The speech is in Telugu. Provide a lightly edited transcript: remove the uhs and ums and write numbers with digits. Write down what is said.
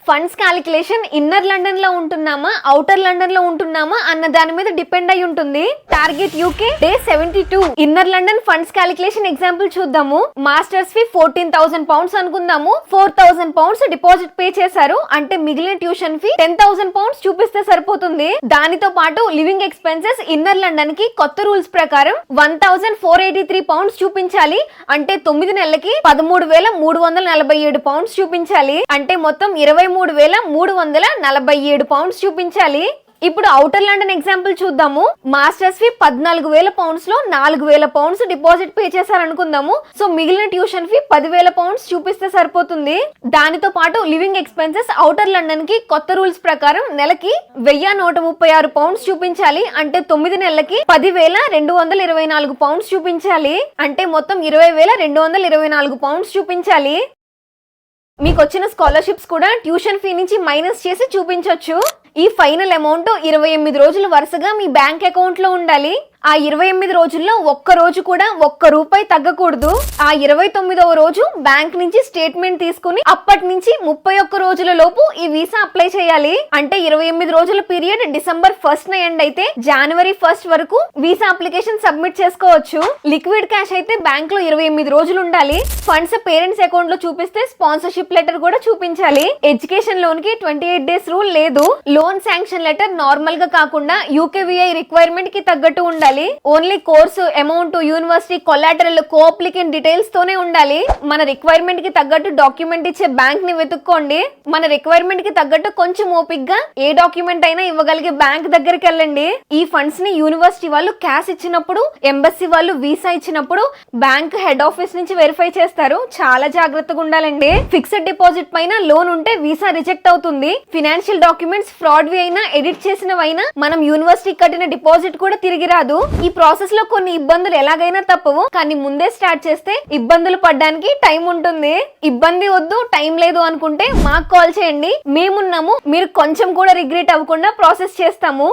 ఫండ్స్ క్యాలిక్యులేషన్ ఇన్నర్ లండన్ లో ఉంటున్నామా అవుటర్ లండన్ లో ఉంటున్నామా అన్న దాని మీద డిపెండ్ అయి ఉంటుంది. Target UK day 72. Inner London funds calculation example చూద్దాము. మాస్టర్స్ ఫీ 14,000 pounds అనుకుందాము. 4,000 pounds డిపాజిట్ పే చేశారు అంటే మిగిలిన ట్యూషన్ ఫీ 10,000 pounds చూపిస్తే సరిపోతుంది. దానితో పాటు లివింగ్ ఎక్స్పెన్సెస్ ఇన్నర్ లండన్ కి కొత్త రూల్స్ ప్రకారం 1,483 pounds చూపించాలి అంటే 9 నెలలకి 13,347 pounds చూపించాలి అంటే మొత్తం 23,347 pounds చూపించాలి. ఇప్పుడు అవుటర్ లండన్ ఎగ్జాంపుల్ చూద్దాము. మాస్టర్స్ ఫీ 14,000 pounds లో 4,000 pounds డిపాజిట్ పే చేశారనుకుందాము. సో మిగిలిన ట్యూషన్ ఫీ 10,000 pounds చూపిస్తే సరిపోతుంది. దానితో పాటు లివింగ్ ఎక్స్పెన్సెస్ అవుటర్ లండన్ కి కొత్త రూల్స్ ప్రకారం నెలకి 1,136 pounds చూపించాలి అంటే 9 నెలలకి 10,224 pounds చూపించాలి అంటే మొత్తం 20,224 pounds చూపించాలి. మీకు వచ్చిన స్కాలర్షిప్స్ కూడా ట్యూషన్ ఫీ నుంచి మైనస్ చేసి చూపించొచ్చు. ఈ ఫైనల్ అమౌంట్ 28 రోజులు వరుసగా మీ బ్యాంక్ అకౌంట్ లో ఉండాలి. ఆ 28 రోజుల్లో ఒక్క రోజు కూడా ఒక్క రూపాయి తగ్గకూడదు. ఆ 29వ రోజు బ్యాంక్ నుంచి స్టేట్మెంట్ తీసుకుని అప్పటి నుంచి 31 రోజుల లోపు ఈ వీసా అప్లై చేయాలి. అంటే 28 రోజుల పీరియడ్ డిసెంబర్ 1st ఎండ్ అయితే జనవరి 1st వరకు వీసా అప్లికేషన్ సబ్మిట్ చేసుకోవచ్చు. లిక్విడ్ క్యాష్ అయితే బ్యాంక్ లో 28 రోజులు ఉండాలి. ఫండ్స్ పేరెంట్స్ అకౌంట్ లో చూపిస్తే స్పాన్సర్షిప్ లెటర్ కూడా చూపించాలి. ఎడ్యుకేషన్ లోన్ కి 28 days రూల్ లేదు. లోన్ శాంక్షన్ లెటర్ నార్మల్ గా కాకుండా యూకేవీఐ రిక్వైర్మెంట్ కి తగ్గట్టు ఉండాలి. Only course amount university collateral కో అప్లికెంట్ డీటెయిల్స్ తోనే ఉండాలి. మన రిక్వైర్మెంట్ కి తగ్గట్టు డాక్యుమెంట్ ఇచ్చే బ్యాంక్ ని వెతుక్కోండి. మన రిక్వైర్మెంట్ కి తగ్గట్టు కొంచెం ఓపిక్ గా ఏ డాక్యుమెంట్ అయినా ఇవ్వగలిగే బ్యాంక్ దగ్గరికి వెళ్ళండి. ఈ ఫండ్స్ ని యూనివర్సిటీ వాళ్ళు క్యాష్ ఇచ్చినప్పుడు, ఎంబసీ వాళ్ళు వీసా ఇచ్చినప్పుడు బ్యాంక్ హెడ్ ఆఫీస్ నుంచి వెరిఫై చేస్తారు. చాలా జాగ్రత్తగా ఉండాలండి. ఫిక్స్డ్ డిపాజిట్ పైన లోన్ ఉంటే వీసా రిజెక్ట్ అవుతుంది. ఫినాన్షియల్ డాక్యుమెంట్స్ ఫ్రాడ్ వి అయినా ఎడిట్ చేసినవైనా మనం యూనివర్సిటీ కట్టిన డిపాజిట్ కూడా తిరిగి రాదు. ఈ ప్రాసెస్ లో కొన్ని ఇబ్బందులు ఎలాగైనా తప్పవు. కానీ ముందే స్టార్ట్ చేస్తే ఇబ్బందులు పడడానికి టైం ఉంటుంది. ఇబ్బంది వద్దు, టైం లేదు అనుకుంటే మాకు కాల్ చేయండి. మేమున్నాము. మీరు కొంచెం కూడా రిగ్రెట్ అవ్వకుండా ప్రాసెస్ చేస్తాము.